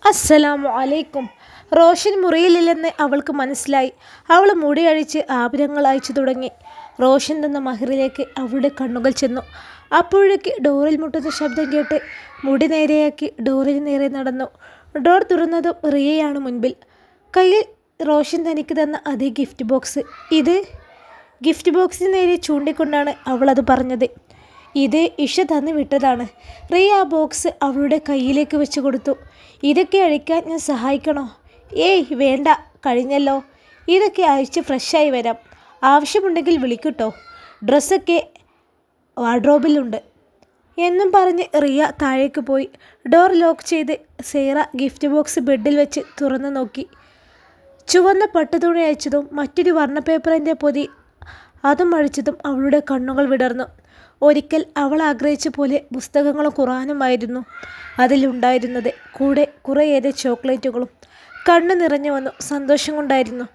അസ്സലാമു അലൈക്കും. റോഷൻ മുറിയിലില്ലെന്ന് അവൾക്ക് മനസ്സിലായി. അവൾ മുടി അഴിച്ച് ആഭരണങ്ങൾ അയച്ചു തുടങ്ങി. റോഷൻ തന്ന മഹറിലേക്ക് അവളുടെ കണ്ണുകൾ ചെന്നു. അപ്പോഴേക്ക് ഡോറിൽ മുട്ടുന്ന ശബ്ദം കേട്ട് മുടി നേരെയാക്കി ഡോറിന് നേരെ നടന്നു. ഡോർ തുറന്നതും റിയയാണ് മുൻപിൽ. കയ്യിൽ റോഷൻ തനിക്ക് തന്ന അതേ ഗിഫ്റ്റ് ബോക്സ്. ഇത് ഗിഫ്റ്റ് ബോക്സിന് നേരെ ചൂണ്ടിക്കൊണ്ടാണ് അവളത് പറഞ്ഞത്. ഇത് ഇഷ തന്നു വിട്ടതാണ്. റിയ ആ ബോക്സ് അവളുടെ കയ്യിലേക്ക് വെച്ച് കൊടുത്തു. ഇതൊക്കെ അഴിക്കാൻ ഞാൻ സഹായിക്കണോ? ഏയ് വേണ്ട, കഴിഞ്ഞല്ലോ. ഇതൊക്കെ അഴിച്ച് ഫ്രഷായി വരാം. ആവശ്യമുണ്ടെങ്കിൽ വിളിക്കട്ടോ. ഡ്രസ്സൊക്കെ വാർഡ്രോബിലുണ്ട് എന്നും പറഞ്ഞ് റിയ താഴേക്ക് പോയി. ഡോർ ലോക്ക് ചെയ്ത് സേറ ഗിഫ്റ്റ് ബോക്സ് ബെഡിൽ വെച്ച് തുറന്നു നോക്കി. ചുവന്ന പട്ടുതുണി അയച്ചതും മറ്റൊരു വർണ്ണ പേപ്പറിൻ്റെ പൊതി അതും അഴിച്ചതും അവളുടെ കണ്ണുകൾ വിടർന്നു. ഒരിക്കൽ അവൾ ആഗ്രഹിച്ച പോലെ പുസ്തകങ്ങളും ഖുറാനുമായിരുന്നു അതിലുണ്ടായിരുന്നത്. കൂടെ കുറേയേറെ ചോക്ലേറ്റുകളും. കണ്ണു നിറഞ്ഞു വന്നു. സന്തോഷം കൊണ്ടായിരുന്നു.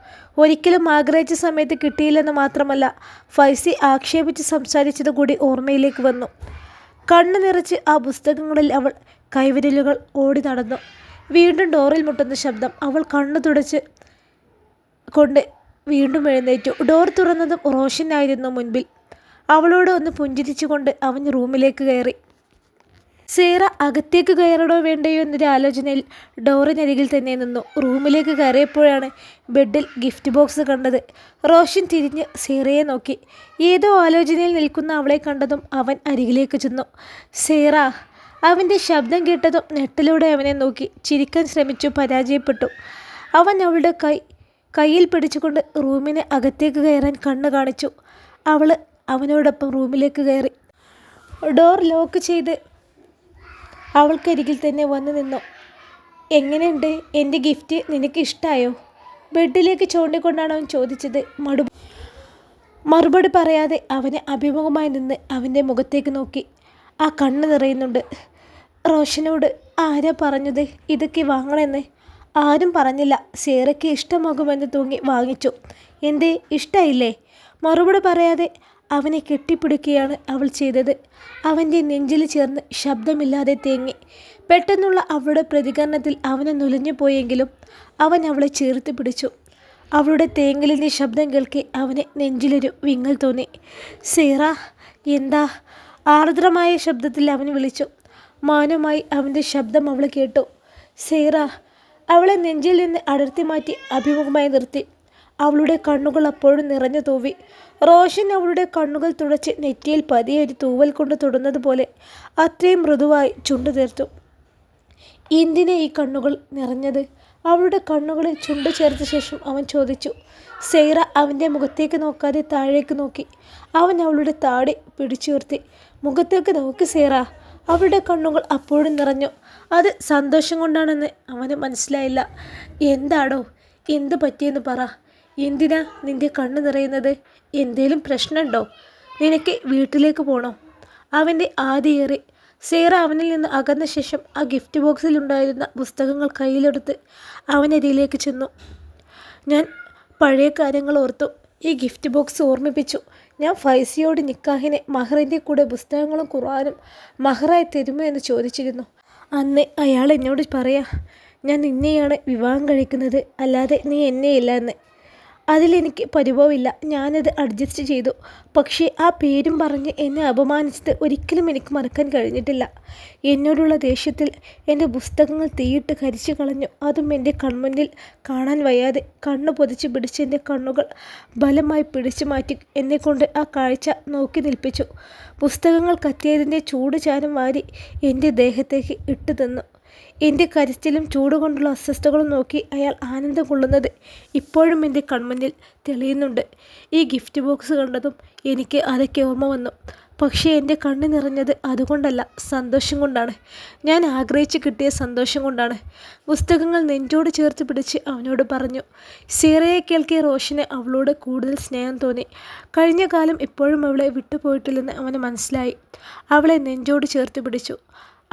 ഒരിക്കലും ആഗ്രഹിച്ച സമയത്ത് കിട്ടിയില്ലെന്ന് മാത്രമല്ല, ഫൈസി ആക്ഷേപിച്ച് സംസാരിച്ചത് കൂടി ഓർമ്മയിലേക്ക് വന്നു. കണ്ണു നിറച്ച് ആ പുസ്തകങ്ങളിൽ അവൾ കൈവിരലുകൾ ഓടി നടന്നു. വീണ്ടും ഡോറിൽ മുട്ടുന്ന ശബ്ദം. അവൾ കണ്ണു തുടച്ച് കൊണ്ട് വീണ്ടും എഴുന്നേറ്റു. ഡോർ തുറന്നതും റോഷനായിരുന്നു മുൻപിൽ. അവളോട് ഒന്ന് പുഞ്ചിരിച്ചുകൊണ്ട് അവൻ റൂമിലേക്ക് കയറി. സേറ അകത്തേക്ക് കയറണോ വേണ്ടയോ എന്നൊരു ആലോചനയിൽ ഡോറിനരികിൽ തന്നെ നിന്നു. റൂമിലേക്ക് കയറിയപ്പോഴാണ് ബെഡിൽ ഗിഫ്റ്റ് ബോക്സ് കണ്ടത്. റോഷൻ തിരിഞ്ഞ് സേറയെ നോക്കി. ഏതോ ആലോചനയിൽ നിൽക്കുന്ന അവളെ കണ്ടതും അവൻ അരികിലേക്ക് ചെന്നു. സേറ. അവൻ്റെ ശബ്ദം കേട്ടതും നെട്ടിലൂടെ അവനെ നോക്കി. ചിരിക്കാൻ ശ്രമിച്ചു, പരാജയപ്പെട്ടു. അവൻ അവളുടെ കയ്യിൽ പിടിച്ചുകൊണ്ട് റൂമിന് അകത്തേക്ക് കയറാൻ കണ്ണു കാണിച്ചു. അവൾ അവനോടൊപ്പം റൂമിലേക്ക് കയറി. ഡോർ ലോക്ക് ചെയ്ത് അവൾക്കരികിൽ തന്നെ വന്നു നിന്നു. എങ്ങനെയുണ്ട് എൻ്റെ ഗിഫ്റ്റ്? നിനക്ക് ഇഷ്ടമായോ? ബെഡിലേക്ക് ചൂണ്ടിക്കൊണ്ടാണ് അവൻ ചോദിച്ചത്. മറുപടി പറയാതെ അവനെ അഭിമുഖമായി നിന്ന് അവൻ്റെ മുഖത്തേക്ക് നോക്കി. ആ കണ്ണ് നിറയുന്നുണ്ട്. റോഷനോട് ആരാ പറഞ്ഞത് ഇതൊക്കെ വാങ്ങണമെന്ന്? ആരും പറഞ്ഞില്ല. സേറയ്ക്ക് ഇഷ്ടമാകുമെന്ന് തൂങ്ങി വാങ്ങിച്ചു. എന്തേ, ഇഷ്ടമായില്ലേ? മറുപടി പറയാതെ അവനെ കെട്ടിപ്പിടിക്കുകയാണ് അവൾ ചെയ്തത്. അവൻ്റെ നെഞ്ചിൽ ചേർന്ന് ശബ്ദമില്ലാതെ തേങ്ങി. പെട്ടെന്നുള്ള അവളുടെ പ്രതികരണത്തിൽ അവനെ നുലഞ്ഞു പോയെങ്കിലും അവൻ അവളെ ചേർത്ത് പിടിച്ചു. അവളുടെ തേങ്ങലിൻ്റെ ശബ്ദം കേൾക്കെ അവന് നെഞ്ചിലൊരു വിങ്ങൽ തോന്നി. സേറ. എന്താ? ആർദ്രമായ ശബ്ദത്തിൽ അവൻ വിളിച്ചു. മാന്യമായി അവൻ്റെ ശബ്ദം അവൾ കേട്ടു. സേറ. അവളെ നെഞ്ചിൽ നിന്ന് അടർത്തി മാറ്റി അഭിമുഖമായി നിർത്തി. അവളുടെ കണ്ണുകൾ അപ്പോഴും നിറഞ്ഞു തൂവി. റോഷൻ അവളുടെ കണ്ണുകൾ തുടച്ച് നെറ്റിയിൽ പതിയെ ഒരു തൂവൽ കൊണ്ട് തൊടുന്നത് പോലെ അത്രയും മൃദുവായി ചുണ്ടു തീർത്തു. എന്തിനാ ഈ കണ്ണുകൾ നിറഞ്ഞത്? അവളുടെ കണ്ണുകളിൽ ചുണ്ടു ചേർത്ത ശേഷം അവൻ ചോദിച്ചു. സേറ അവൻ്റെ മുഖത്തേക്ക് നോക്കാതെ താഴേക്ക് നോക്കി. അവൻ അവളുടെ താടി പിടിച്ചുയർത്തി. മുഖത്തേക്ക് നോക്കി സേറ. അവളുടെ കണ്ണുകൾ അപ്പോഴും നിറഞ്ഞു. അത് സന്തോഷം കൊണ്ടാണെന്ന് അവന് മനസ്സിലായില്ല. എന്താടോ, എന്ത് പറ്റിയെന്ന് പറ. എന്തിനാ നിൻ്റെ കണ്ണ് നിറയുന്നത്? എന്തേലും പ്രശ്നമുണ്ടോ? നിനക്ക് വീട്ടിലേക്ക് പോകണോ? അവൻ്റെ ആദിയേറി. സേറ അവനിൽ നിന്ന് അകന്ന ശേഷം ആ ഗിഫ്റ്റ് ബോക്സിലുണ്ടായിരുന്ന പുസ്തകങ്ങൾ കയ്യിലെടുത്ത് അവനരിയിലേക്ക് ചെന്നു. ഞാൻ പഴയ കാര്യങ്ങൾ ഓർത്തു. ഈ ഗിഫ്റ്റ് ബോക്സ് ഓർമ്മിപ്പിച്ചു. ഞാൻ ഫൈസിയോട് നിക്കാഹിനെ മഹറിൻ്റെ കൂടെ പുസ്തകങ്ങളും ഖുർആനും മഹറായി തരുമോ എന്ന് ചോദിച്ചിരുന്നു. അന്ന് അയാൾ എന്നോട് പറയാ, ഞാൻ നിന്നെയാണ് വിവാഹം കഴിക്കുന്നത്, അല്ലാതെ നീ എന്നെയില്ല എന്ന്. അതിലെനിക്ക് പരിഭവമില്ല. ഞാനത് അഡ്ജസ്റ്റ് ചെയ്തു. പക്ഷേ ആ പേരും പറഞ്ഞ് എന്നെ അപമാനിച്ചത് ഒരിക്കലും എനിക്ക് മറക്കാൻ കഴിഞ്ഞിട്ടില്ല. എന്നോടുള്ള ദേഷ്യത്തിൽ എൻ്റെ പുസ്തകങ്ങൾ തീയിട്ട് കരിച്ചു കളഞ്ഞു. അതും എൻ്റെ കൺമുന്നിൽ കാണാൻ വയ്യാതെ കണ്ണു പൊതിച്ച് പിടിച്ച് എൻ്റെ കണ്ണുകൾ ബലമായി പിടിച്ചു മാറ്റി എന്നെക്കൊണ്ട് ആ കാഴ്ച നോക്കി നിൽപ്പിച്ചു. പുസ്തകങ്ങൾ കത്തിയതിൻ്റെ ചൂട് ചാരം വാരി എൻ്റെ ദേഹത്തേക്ക് ഇട്ടു തന്നു. എൻ്റെ കരച്ചിലും ചൂടുകൊണ്ടുള്ള അസ്വസ്ഥതകളും നോക്കി അയാൾ ആനന്ദം കൊള്ളുന്നത് ഇപ്പോഴും എൻ്റെ കൺമുന്നിൽ തെളിയുന്നുണ്ട്. ഈ ഗിഫ്റ്റ് ബോക്സ് കണ്ടതും എനിക്ക് അതൊക്കെ ഓർമ്മ വന്നു. പക്ഷേ എൻ്റെ കണ്ണ് നിറഞ്ഞത് അതുകൊണ്ടല്ല, സന്തോഷം കൊണ്ടാണ്. ഞാൻ ആഗ്രഹിച്ച് കിട്ടിയ സന്തോഷം കൊണ്ടാണ്. പുസ്തകങ്ങൾ നെഞ്ചോട് ചേർത്ത് പിടിച്ച് അവനോട് പറഞ്ഞു. സേറയെ കേൾക്കെ റോഷന് അവളോട് കൂടുതൽ സ്നേഹം തോന്നി. കഴിഞ്ഞ കാലം ഇപ്പോഴും അവളെ വിട്ടുപോയിട്ടില്ലെന്ന് അവന് മനസ്സിലായി. അവളെ നെഞ്ചോട് ചേർത്ത് പിടിച്ചു.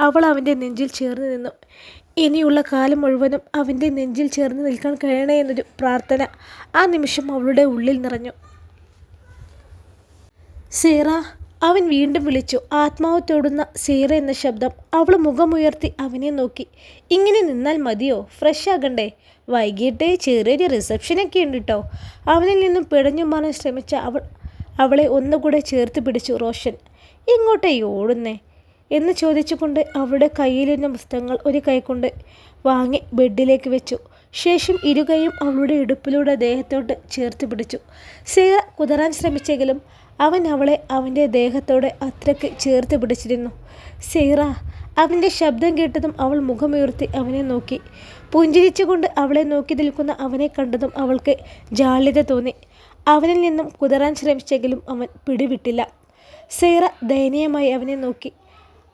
അവൾ അവൻ്റെ നെഞ്ചിൽ ചേർന്ന് നിന്നു. ഇനിയുള്ള കാലം മുഴുവനും അവൻ്റെ നെഞ്ചിൽ ചേർന്ന് നിൽക്കാൻ കഴിയണേ എന്നൊരു പ്രാർത്ഥന ആ നിമിഷം അവളുടെ ഉള്ളിൽ നിറഞ്ഞു. സേറ. അവൻ വീണ്ടും വിളിച്ചു. ആത്മാവ് തൊടുന്ന സീറ എന്ന ശബ്ദം. അവൾ മുഖമുയർത്തി അവനെ നോക്കി. ഇങ്ങനെ നിന്നാൽ മതിയോ? ഫ്രഷ് ആകണ്ടേ? വൈകിട്ട് ചെറിയൊരു റിസപ്ഷനൊക്കെ ഉണ്ട് കേട്ടോ. അവനിൽ നിന്നും പിടഞ്ഞു മാറാൻ ശ്രമിച്ച അവളെ ഒന്നുകൂടെ ചേർത്ത് പിടിച്ചു റോഷൻ. ഇങ്ങോട്ടേ ഓടുന്നേ എന്ന് ചോദിച്ചുകൊണ്ട് അവളുടെ കയ്യിലിരുന്ന പുസ്തകങ്ങൾ ഒരു കൈകൊണ്ട് വാങ്ങി ബെഡിലേക്ക് വെച്ചു. ശേഷം ഇരുകൈയും അവളുടെ ഇടുപ്പിലൂടെ ദേഹത്തോട്ട് ചേർത്ത് പിടിച്ചു. സീറ കുതറാൻ ശ്രമിച്ചെങ്കിലും അവൻ അവളെ അവൻ്റെ ദേഹത്തോടെ അത്രയ്ക്ക് ചേർത്ത് പിടിച്ചിരുന്നു. സീറ! അവൻ്റെ ശബ്ദം കേട്ടതും അവൾ മുഖമുയർത്തി അവനെ നോക്കി. പുഞ്ചിരിച്ചുകൊണ്ട് അവളെ നോക്കി നിൽക്കുന്ന അവനെ കണ്ടതും അവൾക്ക് ജാള്യത തോന്നി. അവനിൽ നിന്നും കുതറാൻ ശ്രമിച്ചെങ്കിലും അവൻ പിടിവിട്ടില്ല. സീറ ദയനീയമായി അവനെ നോക്കി.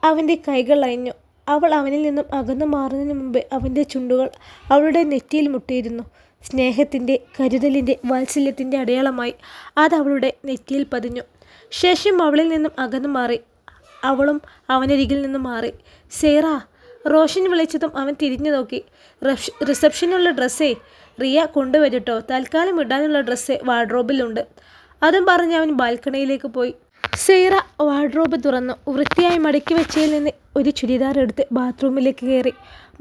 അവൻ്റെ കൈകൾ അയഞ്ഞു. അവൾ അവനിൽ നിന്നും അകന്നു മാറുന്നതിന് മുമ്പ് അവൻ്റെ ചുണ്ടുകൾ അവളുടെ നെറ്റിയിൽ മുട്ടിയിരുന്നു. സ്നേഹത്തിൻ്റെ, കരുതലിൻ്റെ, വാത്സല്യത്തിൻ്റെ അടയാളമായി അത് അവളുടെ നെറ്റിയിൽ പതിഞ്ഞു. ശേഷം അവളിൽ നിന്നും അകന്നു മാറി. അവളും അവനരികിൽ നിന്നും മാറി. സീറ! റോഷൻ വിളിച്ചതും അവൻ തിരിഞ്ഞു നോക്കി. റിസപ്ഷനുള്ള ഡ്രസ്സേ റിയ കൊണ്ടുവരട്ടോ. തൽക്കാലം ഇടാനുള്ള ഡ്രസ്സ് വാർഡ്രോബിലുണ്ട്. അതും പറഞ്ഞ് അവൻ ബാൽക്കണിയിലേക്ക് പോയി. സീറ വാർഡ്രോബ് തുറന്നു. വൃത്തിയായി മടക്കി വെച്ചതിൽ നിന്ന് ഒരു ചുരിദാർ എടുത്ത് ബാത്റൂമിലേക്ക് കയറി.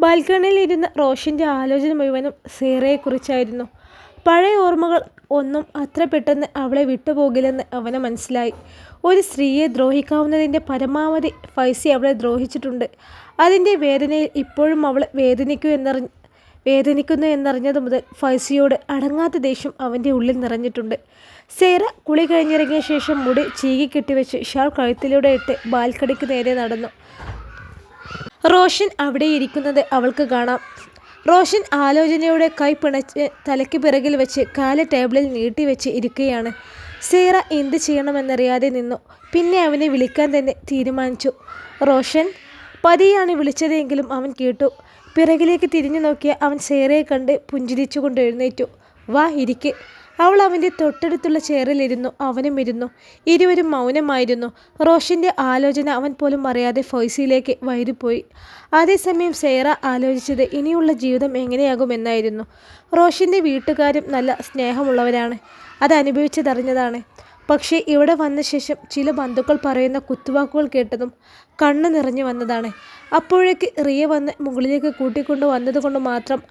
ബാൽക്കണിയിൽ ഇരുന്ന റോഷൻ്റെ ആലോചന മുഴുവനും സീറയെക്കുറിച്ചായിരുന്നു. പഴയ ഓർമ്മകൾ ഒന്നും അത്ര പെട്ടെന്ന് അവളെ വിട്ടുപോകില്ലെന്ന് അവന് മനസ്സിലായി. ഒരു സ്ത്രീയെ ദ്രോഹിക്കാവുന്നതിൻ്റെ പരമാവധി ഫൈസി അവളെ ദ്രോഹിച്ചിട്ടുണ്ട്. അതിൻ്റെ വേദനയിൽ ഇപ്പോഴും അവൾ വേദനിക്കുന്നു എന്നറിഞ്ഞതു മുതൽ ഫൈസിയോട് അടങ്ങാത്ത ദേഷ്യം അവൻ്റെ ഉള്ളിൽ നിറഞ്ഞിട്ടുണ്ട്. സീറ കുളി കഴിഞ്ഞിറങ്ങിയ ശേഷം മുടി ചീകി കെട്ടിവെച്ച് ഷാൾ കഴുത്തിലൂടെ ഇട്ട് ബാൽക്കണിക്ക് നേരെ നടന്നു. റോഷൻ അവിടെ ഇരിക്കുന്നത് അവൾക്ക് കാണാം. റോഷൻ ആലോചനയോടെ കൈ പിണച്ച് തലയ്ക്ക് പിറകിൽ വെച്ച് കാല് ടേബിളിൽ നീട്ടിവെച്ച് ഇരിക്കുകയാണ്. സീറ എന്ത് ചെയ്യണമെന്നറിയാതെ നിന്നു. പിന്നെ അവനെ വിളിക്കാൻ തന്നെ തീരുമാനിച്ചു. റോഷൻ! പതിയാണ് വിളിച്ചതെങ്കിലും അവൻ കേട്ടു. പിറകിലേക്ക് തിരിഞ്ഞു നോക്കിയ അവൻ സീറയെ കണ്ട് പുഞ്ചിരിച്ചുകൊണ്ട് എഴുന്നേറ്റു. വാ, ഇരിക്ക്. അവൾ അവൻ്റെ തൊട്ടടുത്തുള്ള ചെയറിലിരുന്നു. അവനും ഇരുന്നു. ഇരുവരും മൗനമായിരുന്നു. റോഷൻ്റെ ആലോചന അവൻ പോലും അറിയാതെ ഫൈസിയിലേക്ക് വൈരിപ്പോയി. അതേസമയം സീറ ആലോചിച്ചത് ഇനിയുള്ള ജീവിതം എങ്ങനെയാകുമെന്നായിരുന്നു. റോഷൻ്റെ വീട്ടുകാരും നല്ല സ്നേഹമുള്ളവരാണ്. അത് അനുഭവിച്ചതറിഞ്ഞതാണ്. പക്ഷേ ഇവിടെ വന്ന ശേഷം ചില ബന്ധുക്കൾ പറയുന്ന കുത്തുവാക്കുകൾ കേട്ടതും കണ്ണു നിറഞ്ഞു വന്നതാണ്. അപ്പോഴേക്ക് റിയ വന്ന് മുകളിലേക്ക് കൂട്ടിക്കൊണ്ടു വന്നതുകൊണ്ട് മാത്രം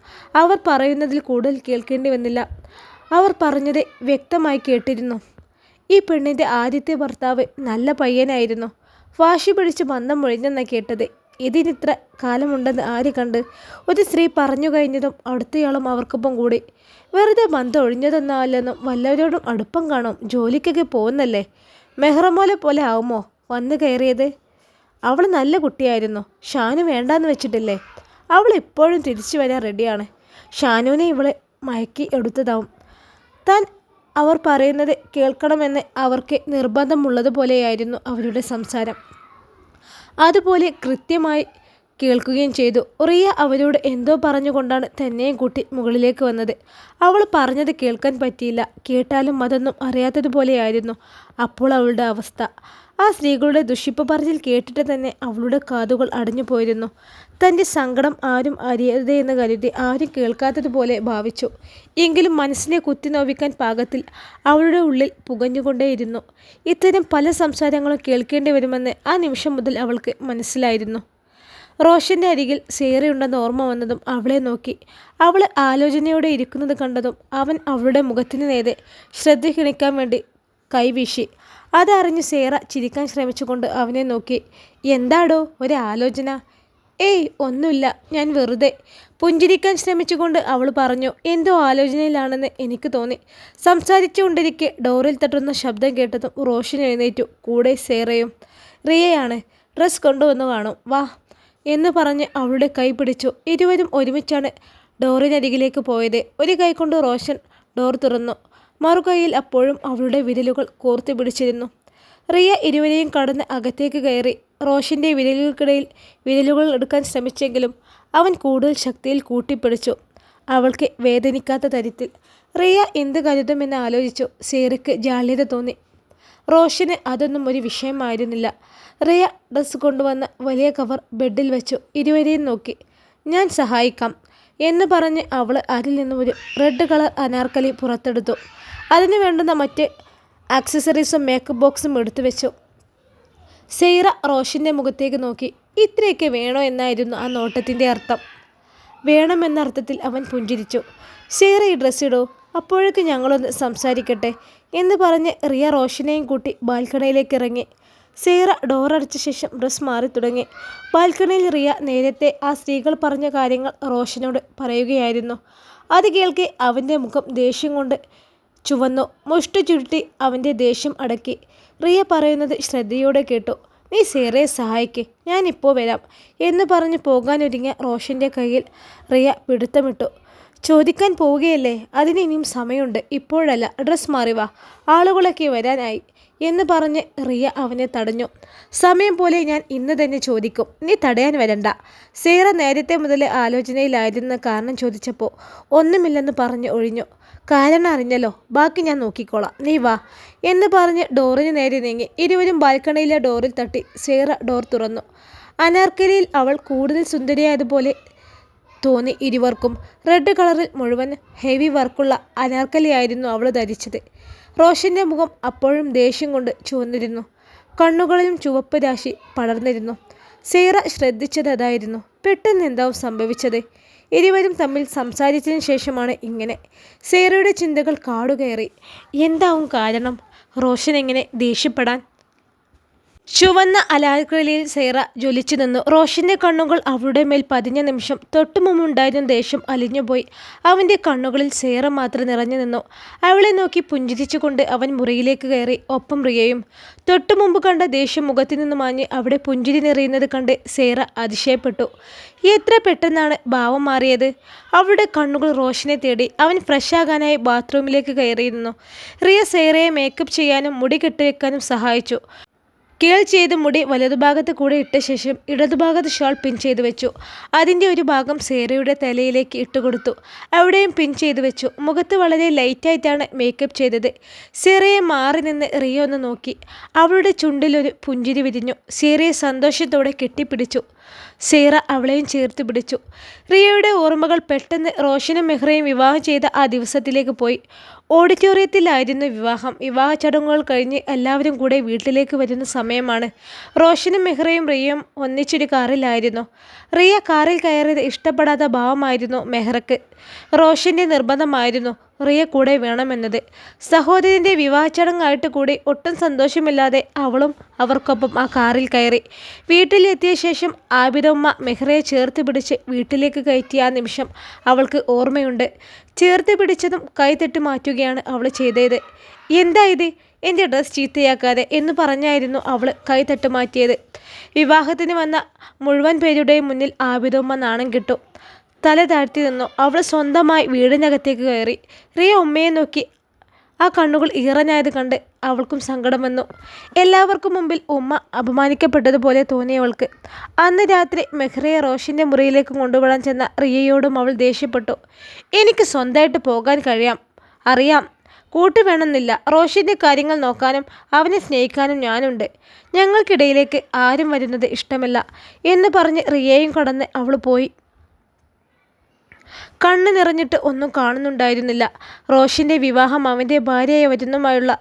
അവർ പറയുന്നതിൽ കൂടുതൽ കേൾക്കേണ്ടി വന്നില്ല. അവർ പറഞ്ഞത് വ്യക്തമായി കേട്ടിരുന്നു. ഈ പെണ്ണിൻ്റെ ആദ്യത്തെ ഭർത്താവ് നല്ല പയ്യനായിരുന്നു. വാശി പിടിച്ച് ബന്ധം മുഴിഞ്ഞെന്നാണ് കേട്ടത്. ഇതിനിത്ര കാലമുണ്ടെന്ന് ആര് കണ്ട്? ഒരു സ്ത്രീ പറഞ്ഞു കഴിഞ്ഞതും അടുത്തയാളും അവർക്കൊപ്പം കൂടി. വെറുതെ ബന്ധം ഒഴിഞ്ഞതൊന്നുമല്ലെന്നും വല്ലവരോടും അടുപ്പം കാണും. ജോലിക്കൊക്കെ പോകുന്നല്ലേ. മെഹ്റമോലെ പോലെ ആവുമോ വന്നു കയറിയത്? അവൾ നല്ല കുട്ടിയായിരുന്നു. ഷാനു വേണ്ടാന്ന് വെച്ചിട്ടില്ലേ? അവൾ ഇപ്പോഴും തിരിച്ചു വരാൻ റെഡിയാണ്. ഷാനുവിനെ ഇവളെ മയക്കി എടുത്തതാവും. താൻ അവർ പറയുന്നത് കേൾക്കണമെന്ന് അവർക്ക് നിർബന്ധമുള്ളതുപോലെയായിരുന്നു അവരുടെ സംസാരം. അതുപോലെ കൃത്യമായി കേൾക്കുകയും ചെയ്തു. റിയ അവരോട് എന്തോ പറഞ്ഞുകൊണ്ടാണ് തന്നെയും കൂട്ടി മുകളിലേക്ക് വന്നത്. അവൾ പറഞ്ഞത് കേൾക്കാൻ പറ്റിയില്ല. കേട്ടാലും അതൊന്നും അറിയാത്തതുപോലെയായിരുന്നു അപ്പോൾ അവളുടെ അവസ്ഥ. ആ സ്ത്രീകളുടെ ദുഷിപ്പ് പറച്ചിൽ കേട്ടിട്ട് തന്നെ അവളുടെ കാതുകൾ അടഞ്ഞു പോയിരുന്നു. തൻ്റെ സങ്കടം ആരും അറിയരുതെന്ന് കരുതി ആരും കേൾക്കാത്തതുപോലെ ഭാവിച്ചു. എങ്കിലും മനസ്സിനെ കുത്തിനോവിക്കാൻ പാകത്തിൽ അവളുടെ ഉള്ളിൽ പുകഞ്ഞുകൊണ്ടേയിരുന്നു. ഇത്തരം പല സംസാരങ്ങളും കേൾക്കേണ്ടി വരുമെന്ന് ആ നിമിഷം മുതൽ അവൾക്ക് മനസ്സിലായിരുന്നു. റോഷൻ്റെ അരികിൽ സീറയുണ്ടെന്ന് ഓർമ്മ വന്നതും അവളെ നോക്കി. അവൾ ആലോചനയോടെ ഇരിക്കുന്നത് കണ്ടതും അവൻ അവളുടെ മുഖത്തിന് നേരെ ശ്രദ്ധ ക്ഷണിക്കാൻ വേണ്ടി കൈവീശി. അതറിഞ്ഞ് സീറ ചിരിക്കാൻ ശ്രമിച്ചുകൊണ്ട് അവനെ നോക്കി. എന്താടോ ഒരു ആലോചന? ഏയ് ഒന്നുമില്ല, ഞാൻ വെറുതെ. പുഞ്ചിരിക്കാൻ ശ്രമിച്ചുകൊണ്ട് അവൾ പറഞ്ഞു. എന്തോ ആലോചനയിലാണെന്ന് എനിക്ക് തോന്നി. സംസാരിച്ചുകൊണ്ടിരിക്കെ ഡോറിൽ തട്ടുന്ന ശബ്ദം കേട്ടതും റോഷൻ എഴുന്നേറ്റു. കൂടെ സീറയും. റിയയാണ്. ഡ്രസ് കൊണ്ടുവന്നു കാണും, വാ എന്ന് പറഞ്ഞ് അവളുടെ കൈ പിടിച്ചു. ഇരുവരും ഒരുമിച്ചാണ് ഡോറിനരികിലേക്ക് പോയത്. ഒരു കൈ കൊണ്ട് റോഷൻ ഡോർ തുറന്നു. മറുകൈയിൽ അപ്പോഴും അവളുടെ വിരലുകൾ കോർത്ത് പിടിച്ചിരുന്നു. റിയ ഇരുവരെയും കടന്ന് അകത്തേക്ക് കയറി. റോഷൻ്റെ വിരലുകൾക്കിടയിൽ വിരലുകൾ എടുക്കാൻ ശ്രമിച്ചെങ്കിലും അവൻ കൂടുതൽ ശക്തിയിൽ കൂട്ടിപ്പിടിച്ചു. അവൾക്ക് വേദനിക്കാത്ത തരത്തിൽ. റിയ എന്ത് കരുതുമെന്ന് ആലോചിച്ചു. സീറയ്ക്ക് ജാള്യത തോന്നി. റോഷന് അതൊന്നും ഒരു വിഷയമായിരുന്നില്ല. റിയ ഡ്രസ് കൊണ്ടുവന്ന വലിയ കവർ ബെഡിൽ വെച്ചു. ഇരുവരെയും നോക്കി. ഞാൻ സഹായിക്കാം എന്ന് പറഞ്ഞ് അവൾ അതിൽ നിന്നും ഒരു റെഡ് കളർ അനാർക്കലി പുറത്തെടുത്തു. അതിന് വേണ്ടുന്ന മറ്റ് ആക്സസറീസും മേക്കപ്പ് ബോക്സും എടുത്തു വെച്ചു. സെയ്റ റോഷൻ്റെ മുഖത്തേക്ക് നോക്കി. ഇത്രയൊക്കെ വേണോ എന്നായിരുന്നു ആ നോട്ടത്തിൻ്റെ അർത്ഥം. വേണമെന്ന അർത്ഥത്തിൽ അവൻ പുഞ്ചിരിച്ചു. സെയ്റ ഈ ഡ്രസ്സ് ഇടൂ, അപ്പോഴേക്ക് ഞങ്ങളൊന്ന് സംസാരിക്കട്ടെ എന്ന് പറഞ്ഞ് റിയ റോഷനെയും കൂട്ടി ബാൽക്കണിയിലേക്ക് ഇറങ്ങി. സെയ്റ ഡോറടച്ച ശേഷം ഡ്രസ്സ് മാറി തുടങ്ങി. ബാൽക്കണിയിൽ റിയ നേരത്തെ ആ സ്ത്രീകൾ പറഞ്ഞ കാര്യങ്ങൾ റോഷനോട് പറയുകയായിരുന്നു. അത് കേൾക്കെ അവൻ്റെ മുഖം ദേഷ്യം കൊണ്ട് ചുവന്നു. മുഷ്ടി ചുരുട്ടി അവൻ്റെ ദേഷ്യം അടക്കി. റിയ പറയുന്നത് ശ്രദ്ധയോടെ കേട്ടു. നീ സെയ്റയെ സഹായിക്ക്, ഞാനിപ്പോൾ വരാം എന്ന് പറഞ്ഞ് പോകാനൊരുങ്ങിയ റോഷൻ്റെ കയ്യിൽ റിയ പിടുത്തമിട്ടു. ചോദിക്കാൻ പോവുകയല്ലേ, അതിന് ഇനിയും സമയമുണ്ട്, ഇപ്പോഴല്ല, ഡ്രസ്സ് മാറി വാ, ആളുകളൊക്കെ വരാനായി എന്ന് പറഞ്ഞ് റിയ അവനെ തടഞ്ഞു. സമയം പോലെ ഞാൻ ഇന്ന് തന്നെ ചോദിക്കും, നീ തടയാൻ വരണ്ട. സെയ്റ നേരത്തെ മുതൽ ആലോചനയിലായിരുന്ന കാരണം ചോദിച്ചപ്പോൾ ഒന്നുമില്ലെന്ന് പറഞ്ഞ് ഒഴിഞ്ഞു. കാരണം അറിഞ്ഞല്ലോ, ബാക്കി ഞാൻ നോക്കിക്കോളാം, നീ വാ എന്ന് പറഞ്ഞ് ഡോറിന് നേരെ നീങ്ങി. ഇരുവരും ബാൽക്കണിയിലെ ഡോറിൽ തട്ടി. സെയ്റ ഡോർ തുറന്നു. അനാർക്കലിയിൽ അവൾ കൂടുതൽ സുന്ദരിയായതുപോലെ തോന്നി ഇരുവർക്കും. റെഡ് കളറിൽ മുഴുവൻ ഹെവി വർക്കുള്ള അനാർക്കലിയായിരുന്നു അവൾ ധരിച്ചത്. റോഷൻ്റെ മുഖം അപ്പോഴും ദേഷ്യം കൊണ്ട് ചുവന്നിരുന്നു. കണ്ണുകളിലും ചുവപ്പ് രാശി പടർന്നിരുന്നു. സെയ്റ ശ്രദ്ധിച്ചത് അതായിരുന്നു. പെട്ടെന്ന് എന്താവും സംഭവിച്ചത്? ഇരുവരും തമ്മിൽ സംസാരിച്ചതിന് ശേഷമാണ് ഇങ്ങനെ. സെയ്റയുടെ ചിന്തകൾ കാടുകയറി. എന്താവും കാരണം? റോഷൻ എങ്ങനെ ദേഷ്യപ്പെടാൻ? ചുവന്ന അലാർക്കലിയിൽ സെയ്റ ജ്വലിച്ചു നിന്നു. റോഷൻ്റെ കണ്ണുകൾ അവളുടെ മേൽ പതിഞ്ഞ നിമിഷം തൊട്ടുമുമ്പുണ്ടായിരുന്ന ദേഷ്യം അലിഞ്ഞുപോയി. അവൻ്റെ കണ്ണുകളിൽ സെയ്റ മാത്രം നിറഞ്ഞു നിന്നു. അവളെ നോക്കി പുഞ്ചിരിച്ചുകൊണ്ട് അവൻ മുറിയിലേക്ക് കയറി. ഒപ്പം റിയയും. തൊട്ടുമുമ്പ് കണ്ട ദേഷ്യം മുഖത്തു നിന്ന് മാഞ്ഞ് അവിടെ പുഞ്ചിരി നിറയുന്നത് കണ്ട് സെയ്റ അതിശയപ്പെട്ടു. എത്ര പെട്ടെന്നാണ് ഭാവം മാറിയത്? അവളുടെ കണ്ണുകൾ റോഷനെ തേടി. അവൻ ഫ്രഷാകാനായി ബാത്റൂമിലേക്ക് കയറിയിരുന്നു. റിയ സെയ്റയെ മേക്കപ്പ് ചെയ്യാനും മുടി കെട്ടിവെക്കാനും സഹായിച്ചു. കേൾ ചെയ്ത് മുടി വലതുഭാഗത്ത് കൂടെ ഇട്ട ശേഷം ഇടതുഭാഗത്ത് ഷാൾ പിൻ ചെയ്തു വെച്ചു. അതിൻ്റെ ഒരു ഭാഗം സെയ്റയുടെ തലയിലേക്ക് ഇട്ടുകൊടുത്തു. അവിടെയും പിൻ ചെയ്തു വെച്ചു. മുഖത്ത് വളരെ ലൈറ്റായിട്ടാണ് മേക്കപ്പ് ചെയ്തത്. സെയ്റയെ മാറി നിന്ന് റിയ ഒന്ന് നോക്കി. അവളുടെ ചുണ്ടിലൊരു പുഞ്ചിരി വിരിഞ്ഞു. സെയ്റയെ സന്തോഷത്തോടെ കെട്ടിപ്പിടിച്ചു. സെയ്റ അവളെയും ചേർത്ത് പിടിച്ചു. റിയയുടെ ഓർമ്മകൾ പെട്ടെന്ന് റോഷനും മെഹ്റയും വിവാഹം ചെയ്ത ആ ദിവസത്തിലേക്ക് പോയി. ഓഡിറ്റോറിയത്തിലായിരുന്നു വിവാഹം. വിവാഹ ചടങ്ങുകൾ കഴിഞ്ഞ് എല്ലാവരും കൂടെ വീട്ടിലേക്ക് വരുന്ന സമയമാണ്. റോഷനും മെഹ്റയും റിയയും ഒന്നിച്ചൊരു കാറിലായിരുന്നു. റിയ കാറിൽ കയറിയത് ഇഷ്ടപ്പെടാത്ത ഭാവമായിരുന്നു മെഹ്റക്ക്. റോഷൻ്റെ നിർബന്ധമായിരുന്നു റിയ കൂടെ വേണമെന്നത്. സഹോദരൻ്റെ വിവാഹ ചടങ്ങായിട്ട് കൂടി ഒട്ടും സന്തോഷമില്ലാതെ അവളും അവർക്കൊപ്പം ആ കാറിൽ കയറി. വീട്ടിലെത്തിയ ശേഷം ആബിദ ഉമ്മ മെഹ്റയെ ചേർത്ത് പിടിച്ച് വീട്ടിലേക്ക് കയറ്റിയ ആ നിമിഷം അവൾക്ക് ഓർമ്മയുണ്ട്. ചേർത്ത് പിടിച്ചതും കൈതട്ടി മാറ്റുകയാണ് അവൾ ചെയ്തത്. എന്താ ഇത്, എൻ്റെ ഡ്രസ്സ് ചീത്തയാക്കാതെ എന്ന് പറഞ്ഞായിരുന്നു അവൾ കൈതട്ട് മാറ്റിയത്. വിവാഹത്തിന് വന്ന മുഴുവൻ പേരുടെയും മുന്നിൽ ആബിദ ഉമ്മ നാണം കിട്ടു. തല താഴ്ത്തി നിന്നു. അവൾ സ്വന്തമായി വീടിനകത്തേക്ക് കയറി. റിയ ഉമ്മയെ നോക്കി. ആ കണ്ണുകൾ ഈറനായത് കണ്ട് അവൾക്കും സങ്കടം വന്നു. എല്ലാവർക്കും മുമ്പിൽ ഉമ്മ അപമാനിക്കപ്പെട്ടതുപോലെ തോന്നിയവൾക്ക്. അന്ന് രാത്രി മെഹ്റയെ റോഷൻ്റെ മുറിയിലേക്ക് കൊണ്ടുപോകാൻ ചെന്ന റിയയോടും അവൾ ദേഷ്യപ്പെട്ടു. എനിക്ക് സ്വന്തമായിട്ട് പോകാൻ അറിയാം, കൂട്ട് വേണമെന്നില്ല. റോഷൻ്റെ കാര്യങ്ങൾ നോക്കാനും അവനെ സ്നേഹിക്കാനും ഞാനുണ്ട്. ഞങ്ങൾക്കിടയിലേക്ക് ആരും വരുന്നത് ഇഷ്ടമല്ല എന്ന് പറഞ്ഞ് റിയയും കടന്ന് അവൾ പോയി. കണ്ണ് നിറഞ്ഞിട്ട് ഒന്നും കാണുന്നുണ്ടായിരുന്നില്ല. റോഷൻ്റെ വിവാഹം, അവൻ്റെ ഭാര്യയായ വരുന്നുമായുള്ള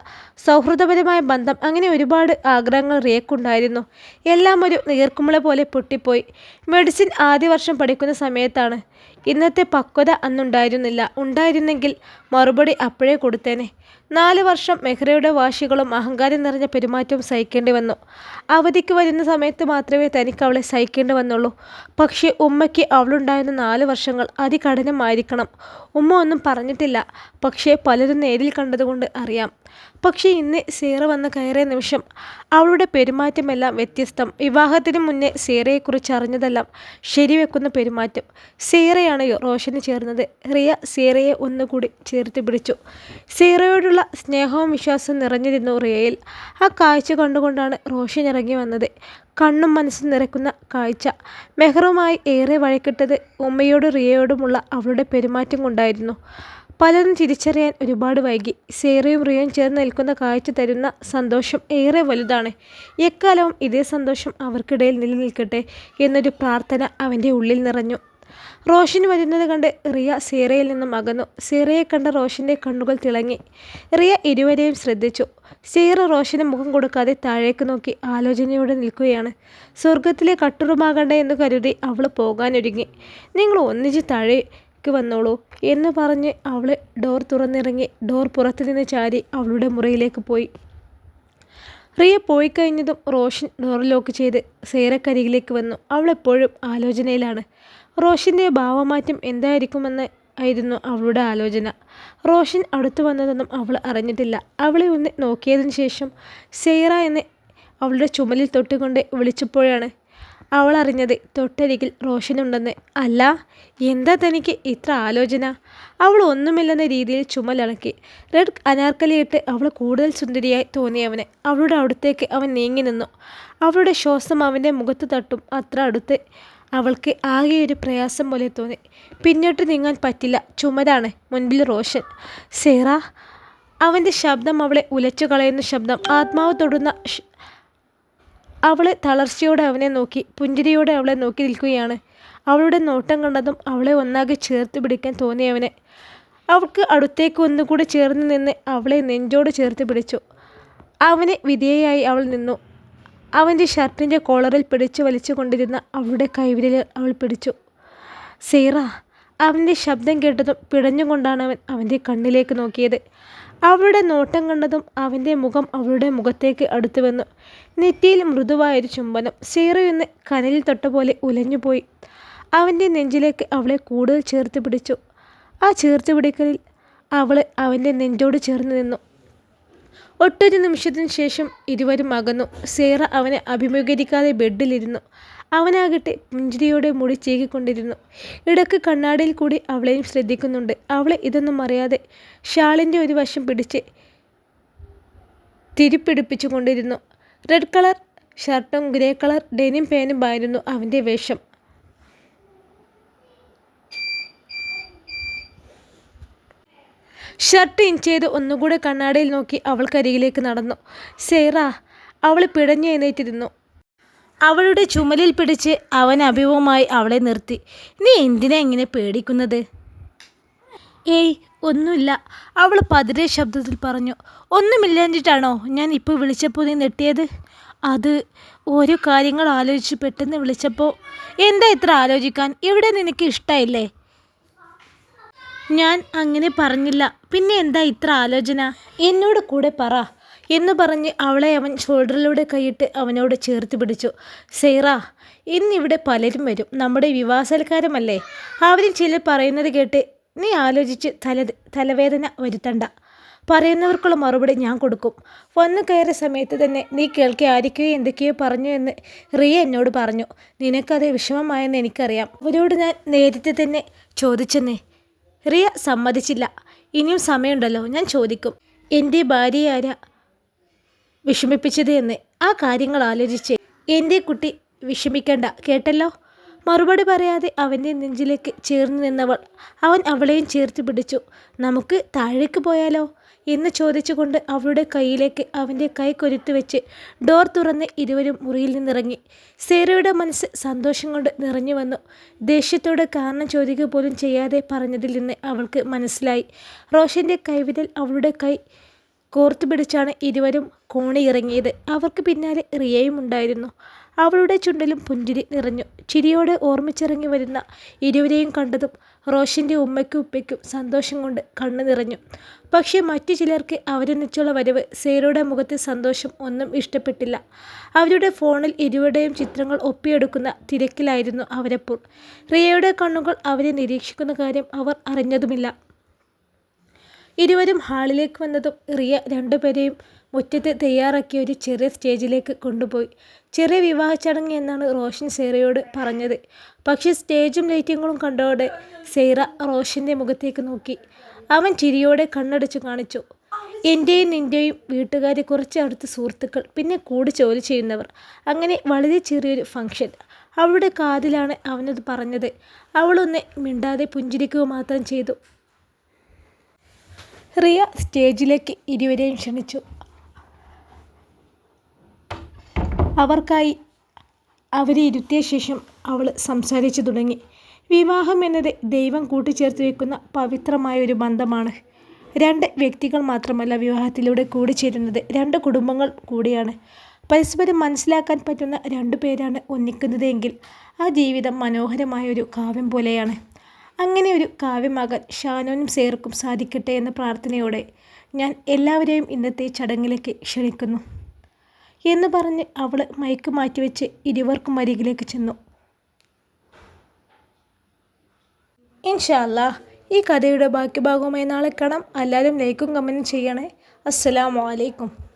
സൗഹൃദപരമായ ബന്ധം, അങ്ങനെ ഒരുപാട് ആഗ്രഹങ്ങൾ റിയക്കുണ്ടായിരുന്നു. എല്ലാം ഒരു നീർക്കുമിള പോലെ പൊട്ടിപ്പോയി. മെഡിസിൻ ആദ്യ വർഷം പഠിക്കുന്ന സമയത്താണ്. ഇന്നത്തെ പക്വത അന്നുണ്ടായിരുന്നില്ല. ഉണ്ടായിരുന്നെങ്കിൽ മറുപടി അപ്പോഴേ കൊടുത്തേനെ. 4 വർഷം മെഹ്റയുടെ വാശികളും അഹങ്കാരം നിറഞ്ഞ പെരുമാറ്റവും സഹിക്കേണ്ടി വന്നു. അവധിക്ക് വരുന്ന സമയത്ത് മാത്രമേ തനിക്ക് അവളെ സഹിക്കേണ്ടി വന്നുള്ളൂ. പക്ഷേ ഉമ്മയ്ക്ക് അവളുണ്ടായിരുന്ന 4 വർഷങ്ങൾ അതികഠിനമായിരിക്കണം. ഉമ്മ ഒന്നും പറഞ്ഞിട്ടില്ല, പക്ഷേ പലരും നേരിൽ കണ്ടതുകൊണ്ട് അറിയാം. പക്ഷേ ഇന്ന് സെയ്റ വന്ന് കയറിയ നിമിഷം അവളുടെ പെരുമാറ്റമെല്ലാം വ്യത്യസ്തം. വിവാഹത്തിന് മുന്നേ സെയ്റയെക്കുറിച്ച് അറിഞ്ഞതെല്ലാം ശരിവെക്കുന്ന പെരുമാറ്റം. സെയ്റയാണ് റോഷന് ചേർന്നത്. റിയ സെയ്റയെ ഒന്നുകൂടി ചേർത്ത് പിടിച്ചു. സെയ്റയോടുള്ള സ്നേഹവും വിശ്വാസവും നിറഞ്ഞിരുന്നു റിയയിൽ. ആ കാഴ്ച കണ്ടുകൊണ്ടാണ് റോഷൻ ഇറങ്ങി വന്നത്. കണ്ണും മനസ്സും നിറയ്ക്കുന്ന കാഴ്ച. മെഹ്റുമായി ഏറെ വഴക്കിട്ടത് ഉമ്മയോടും റിയയോടുമുള്ള അവളുടെ പെരുമാറ്റം കൊണ്ടായിരുന്നു. പലരും തിരിച്ചറിയാൻ ഒരുപാട് വൈകി. സെയ്റയും റിയയും ചേർന്ന് നിൽക്കുന്ന കാഴ്ച തരുന്ന സന്തോഷം ഏറെ വലുതാണ്. എക്കാലവും ഇതേ സന്തോഷം അവർക്കിടയിൽ നിലനിൽക്കട്ടെ എന്നൊരു പ്രാർത്ഥന അവൻ്റെ ഉള്ളിൽ നിറഞ്ഞു. റോഷൻ വരുന്നത് കണ്ട് റിയ സീറയിൽ നിന്നും അകന്നു. സീറയെ കണ്ട റോഷൻ്റെ കണ്ണുകൾ തിളങ്ങി. റിയ ഇരുവരെയും ശ്രദ്ധിച്ചു. സീറ റോഷന് മുഖം കൊടുക്കാതെ താഴേക്ക് നോക്കി ആലോചനയോടെ നിൽക്കുകയാണ്. സ്വർഗത്തിലെ കട്ടുറുമാകണ്ട എന്ന് കരുതി അവൾ പോകാനൊരുങ്ങി. നിങ്ങൾ ഒന്നിച്ച് താഴേക്ക് വന്നോളൂ എന്ന് പറഞ്ഞ് അവൾ ഡോർ തുറന്നിറങ്ങി. ഡോർ പുറത്തു നിന്ന് ചാരി അവളുടെ മുറിയിലേക്ക് പോയി. റിയ പോയി കഴിഞ്ഞതും റോഷൻ ഡോർ ലോക്ക് ചെയ്ത് സീറക്കരികിലേക്ക് വന്നു. അവളെപ്പോഴും ആലോചനയിലാണ്. റോഷൻ്റെ ഭാവമാറ്റം എന്തായിരിക്കുമെന്ന് ആയിരുന്നു അവളുടെ ആലോചന. റോഷൻ അടുത്തു വന്നതൊന്നും അവൾ അറിഞ്ഞിട്ടില്ല. അവളെ ഒന്ന് നോക്കിയതിന് ശേഷം സീറ എന്ന് അവളുടെ ചുമലിൽ തൊട്ടുകൊണ്ട് വിളിച്ചപ്പോഴാണ് അവൾ അറിഞ്ഞത് തൊട്ടരികിൽ റോഷനുണ്ടെന്ന്. അല്ല, എന്താ തനിക്ക് ഇത്ര ആലോചന? അവൾ ഒന്നുമില്ലെന്ന രീതിയിൽ ചുമലടക്കി. റെഡ് അനാർക്കലിയിട്ട് അവൾ കൂടുതൽ സുന്ദരിയായി തോന്നിയവന്. അവളുടെ അടുത്തേക്ക് അവൻ നീങ്ങി നിന്നു. അവളുടെ ശ്വാസം അവൻ്റെ മുഖത്ത് തട്ടും അത്ര അടുത്ത് അവൾക്ക് ആകെ ഒരു പ്രയാസം പോലെ തോന്നി. പിന്നോട്ട് നീങ്ങാൻ പറ്റില്ല, ചുമരാണ്. മുൻപിൽ റോഷൻ. സീറ. അവൻ്റെ ശബ്ദം അവളെ ഉലച്ചു കളയുന്ന ശബ്ദം, ആത്മാവ് തൊടുന്ന. അവൾ തളർച്ചയോടെ അവനെ നോക്കി, പുഞ്ചിരിയോടെ അവളെ നോക്കി നിൽക്കുകയാണ്. അവളുടെ നോട്ടം കണ്ടതും അവളെ ഒന്നാകെ ചേർത്ത് പിടിക്കാൻ തോന്നിയവന് അവൾക്ക് അടുത്തേക്ക് ഒന്നുകൂടി ചേർന്ന് നിന്ന് അവളെ നെഞ്ചോട് ചേർത്ത് പിടിച്ചു. അവന് വിധേയയായി അവൾ നിന്നു. അവൻ്റെ ഷർട്ടിൻ്റെ കോളറിൽ പിടിച്ചു വലിച്ചു കൊണ്ടിരുന്ന അവളുടെ കൈവിരലിൽ അവൾ പിടിച്ചു. സീറ. അവൻ്റെ ശബ്ദം കേട്ടതും പിടഞ്ഞുകൊണ്ടാണ് അവൻ അവൻ്റെ കണ്ണിലേക്ക് നോക്കിയത്. അവളുടെ നോട്ടം കണ്ടതും അവൻ്റെ മുഖം അവളുടെ മുഖത്തേക്ക് അടുത്തു വന്നു. നെറ്റിയിൽ മൃദുവായൊരു ചുംബനം. സീറയൊന്ന് കനലിൽ തൊട്ട പോലെ ഉലഞ്ഞുപോയി. അവൻ്റെ നെഞ്ചിലേക്ക് അവളെ കൂടുതൽ ചേർത്ത് പിടിച്ചു. ആ ചേർത്ത് പിടിക്കലിൽ അവൾ അവൻ്റെ നെഞ്ചോട് ചേർന്ന് നിന്നു. ഒട്ടൊരു നിമിഷത്തിന് ശേഷം ഇരുവരും അകന്നു. സീറ അവനെ അഭിമുഖീകരിക്കാതെ ബെഡിലിരുന്നു. അവനാകട്ടെ പുഞ്ചിരിയോടെ മുടി ചീകിക്കൊണ്ടിരുന്നു. ഇടയ്ക്ക് കണ്ണാടിയിൽ കൂടി അവളെയും ശ്രദ്ധിക്കുന്നുണ്ട്. അവളെ ഇതൊന്നും അറിയാതെ ഷാളിൻ്റെ ഒരു വശം പിടിച്ച് തിരിപ്പിടിപ്പിച്ചു കൊണ്ടിരുന്നു. റെഡ് കളർ ഷർട്ടും ഗ്രേ കളർ ഡെനിം പാൻറ്റും ആയിരുന്നു അവൻ്റെ വേഷം. ഷർട്ട് ഇൻ ചെയ്ത് ഒന്നുകൂടെ കണ്ണാടിയിൽ നോക്കി അവൾക്കരികിലേക്ക് നടന്നു. സീറ. അവൾ പിടഞ്ഞു എഴുന്നേറ്റിരുന്നു. അവളുടെ ചുമലിൽ പിടിച്ച് അവൻ അഭിമുഖമായി അവളെ നിർത്തി. നീ എന്തിനാ ഇങ്ങനെ പേടിക്കുന്നത്? ഏയ്, ഒന്നുമില്ല, അവൾ പതിരെ ശബ്ദത്തിൽ പറഞ്ഞു. ഒന്നുമില്ലാഞ്ഞിട്ടാണോ ഞാൻ ഇപ്പോൾ വിളിച്ചപ്പോൾ നീ നെട്ടിയത്? അത് ഓരോ കാര്യങ്ങൾ ആലോചിച്ച് പെട്ടെന്ന് വിളിച്ചപ്പോൾ. എന്താ ഇത്ര ആലോചിക്കാൻ? ഇവിടെ നിനക്ക് ഇഷ്ടമായില്ലേ? ഞാൻ അങ്ങനെ പറഞ്ഞില്ല. പിന്നെ എന്താ ഇത്ര ആലോചന? എന്നോട് കൂടെ പറ എന്ന് പറഞ്ഞ് അവളെ അവൻ ഷോൾഡറിലൂടെ കൈയിട്ട് അവനോട് ചേർത്ത് പിടിച്ചു. സീറ. ഇന്നിവിടെ പലരും വരും. നമ്മുടെ വിവാഹസൽക്കാരമല്ലേ. അവരിൽ ചിലർ പറയുന്നത് കേട്ട് നീ ആലോചിച്ച് തലവേദന വരുത്തണ്ട. പറയുന്നവർക്കുള്ള മറുപടി ഞാൻ കൊടുക്കും. വന്നു കയറിയ സമയത്ത് തന്നെ നീ കേൾക്കെ ആയിരിക്കുകയോ എന്തൊക്കെയോ പറഞ്ഞു എന്ന് റിയ എന്നോട് പറഞ്ഞു. നിനക്കത് വിഷമമായെന്ന് എനിക്കറിയാം. അവരോട് ഞാൻ നേരത്തെ തന്നെ ചോദിച്ചെന്നേ. റിയ സമ്മതിച്ചില്ല. ഇനിയും സമയമുണ്ടല്ലോ, ഞാൻ ചോദിക്കും. എൻ്റെ ഭാര്യയെ ആരാ വിഷമിപ്പിച്ചത് എന്ന്. ആ കാര്യങ്ങൾ ആലോചിച്ച് എൻ്റെ കുട്ടി വിഷമിക്കണ്ട, കേട്ടല്ലോ? മറുപടി പറയാതെ അവൻ്റെ നെഞ്ചിലേക്ക് ചേർന്ന് നിന്നവൾ അവൻ അവളെയും ചേർത്ത് പിടിച്ചു. നമുക്ക് താഴേക്ക് പോയാലോ എന്ന് ചോദിച്ചുകൊണ്ട് അവളുടെ കൈയിലേക്ക് അവൻ്റെ കൈ കൊരുത്തു വെച്ച് ഡോർ തുറന്ന് ഇരുവരും മുറിയിൽ നിന്നിറങ്ങി. സീറയുടെ മനസ്സ് സന്തോഷം കൊണ്ട് നിറഞ്ഞു വന്നു. ദേഷ്യത്തോടെ കാരണം ചോദിക്കുക പോലും ചെയ്യാതെ പറഞ്ഞതിൽ നിന്ന് അവൾക്ക് മനസ്സിലായി. റോഷൻ്റെ കൈവിരൽ അവളുടെ കൈ കോർത്തു പിടിച്ചാണ് ഇരുവരും കോണിയിറങ്ങിയത്. അവർക്ക് പിന്നാലെ റിയയും ഉണ്ടായിരുന്നു. അവളുടെ ചുണ്ടിലും പുഞ്ചിരി നിറഞ്ഞു. ചിരിയോടെ ഓർമ്മിച്ചിറങ്ങി വരുന്ന ഇരുവരെയും കണ്ടതും റോഷൻ്റെ ഉമ്മയ്ക്കും ഉപ്പയ്ക്കും സന്തോഷം കൊണ്ട് കണ്ണു നിറഞ്ഞു. പക്ഷേ മറ്റു ചിലർക്ക് അവരൊന്നിച്ചുള്ള വരവ് സീറയുടെ മുഖത്തെ സന്തോഷം ഒന്നും ഇഷ്ടപ്പെട്ടില്ല. അവരുടെ ഫോണിൽ ഇരുവരുടെയും ചിത്രങ്ങൾ ഒപ്പിയെടുക്കുന്ന തിരക്കിലായിരുന്നു അവരപ്പോൾ. റിയയുടെ കണ്ണുകൾ അവരെ നിരീക്ഷിക്കുന്ന കാര്യം അവർ അറിഞ്ഞതുമില്ല. ഇരുവരും ഹാളിലേക്ക് വന്നതും റിയ രണ്ടുപേരെയും മുറ്റത്ത് തയ്യാറാക്കിയ ഒരു ചെറിയ സ്റ്റേജിലേക്ക് കൊണ്ടുപോയി. ചെറിയ വിവാഹ ചടങ്ങ് എന്നാണ് റോഷൻ സീറയോട് പറഞ്ഞത്. പക്ഷേ സ്റ്റേജും ലൈറ്റിങ്ങും കണ്ടോടെ സീറ റോഷൻ്റെ മുഖത്തേക്ക് നോക്കി. അവൻ ചിരിയോടെ കണ്ണടച്ചു കാണിച്ചു. എൻ്റെയും നിൻ്റെയും വീട്ടുകാരെ കുറച്ച് അടുത്ത സുഹൃത്തുക്കൾ, പിന്നെ കൂടി ജോലി ചെയ്യുന്നവർ. അങ്ങനെ വളരെ ചെറിയൊരു ഫംഗ്ഷൻ. അവളുടെ കാതിലാണ് അവനത് പറഞ്ഞത്. അവളൊന്ന് മിണ്ടാതെ പുഞ്ചിരിക്കുക മാത്രം ചെയ്തു. റിയ സ്റ്റേജിലേക്ക് ഇരുവരെയും ക്ഷണിച്ചു. അവർക്കായി അവരെ ഇരുത്തിയ ശേഷം അവൾ സംസാരിച്ചു തുടങ്ങി. വിവാഹം എന്നത് ദൈവം കൂട്ടിച്ചേർത്ത് വയ്ക്കുന്ന പവിത്രമായ ഒരു ബന്ധമാണ്. രണ്ട് വ്യക്തികൾ മാത്രമല്ല വിവാഹത്തിലൂടെ കൂടിച്ചേരുന്നത്, രണ്ട് കുടുംബങ്ങൾ കൂടിയാണ്. പരസ്പരം മനസ്സിലാക്കാൻ പറ്റുന്ന രണ്ടു പേരാണ് ഒന്നിക്കുന്നത് എങ്കിൽ ആ ജീവിതം മനോഹരമായ ഒരു കാവ്യം പോലെയാണ്. അങ്ങനെ ഒരു കാവ്യമാകാൻ ഷാനോനും സേർക്കും സാധിക്കട്ടെ എന്ന പ്രാർത്ഥനയോടെ ഞാൻ എല്ലാവരെയും ഇന്നത്തെ ചടങ്ങിലേക്ക് ക്ഷണിക്കുന്നു എന്ന് പറഞ്ഞ് അവൾ മൈക്ക് മാറ്റിവെച്ച് ഇരുവർക്കും അരികിലേക്ക് ചെന്നു. ഇൻഷാ അല്ലാഹ് ഈ കഥയുടെ ബാക്കി ഭാഗവുമായി നാളെ കാണാം. എല്ലാവരും ലൈക്കും കമൻറ്റും ചെയ്യണേ. അസ്സലാമു അലൈക്കും.